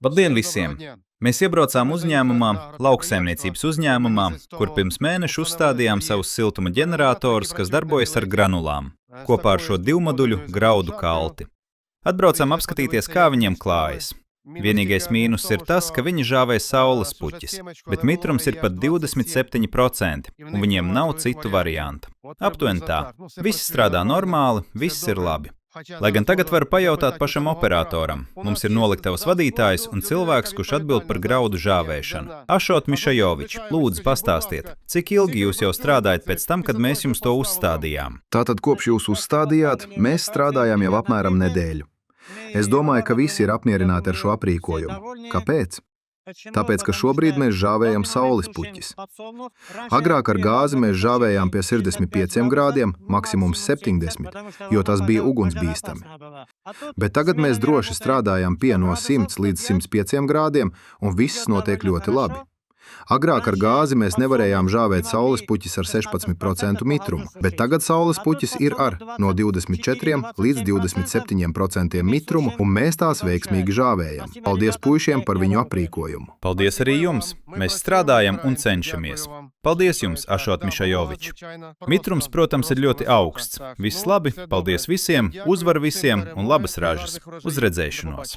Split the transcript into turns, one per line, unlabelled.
Labdien visiem! Mēs iebraucām uzņēmumā, lauksaimniecības uzņēmumā, kur pirms mēneša uzstādījām savus siltuma ģeneratorus, kas darbojas ar granulām, kopā ar šo divmoduļu graudu kalti. Atbraucām apskatīties, kā viņiem klājas. Vienīgais mīnus ir tas, ka viņi žāvē saules puķis, bet mitrums ir pat 27%, un viņiem nav citu variantu. Aptuveni tā. Viss strādā normāli, viss ir labi. Lai gan tagad varu pajautāt pašam operatoram. Mums ir noliktavas vadītājs un cilvēks, kurš atbild par graudu žāvēšanu. Ašot Mišajovič, lūdzu pastāstiet, cik ilgi jūs jau strādājat pēc tam, kad mēs jums to uzstādījām?
Tātad kopš jūs uzstādījāt, mēs strādājām jau apmēram nedēļu. Es domāju, ka visi ir apmierināti ar šo aprīkojumu. Kāpēc? Tāpēc, ka šobrīd mēs žāvējam saules puķis. Agrāk ar gāzi mēs žāvējām pie 65 grādiem, maksimums 70, jo tas bija ugunsbīstami. Bet tagad mēs droši strādājam pie no 100 līdz 105 grādiem, un viss notiek ļoti labi. Agrāk ar gāzi mēs nevarējām žāvēt saules puķis ar 16% mitrumu, bet tagad saules puķis ir ar no 24 līdz 27% mitrumu, un mēs tās veiksmīgi žāvējam. Paldies puišiem par viņu aprīkojumu.
Paldies arī jums! Mēs strādājam un cenšamies. Paldies jums, Ašot Mišajovič! Mitrums, protams, ir ļoti augsts. Viss labi, paldies visiem, uzvar visiem un labas ražas. Uz redzēšanos!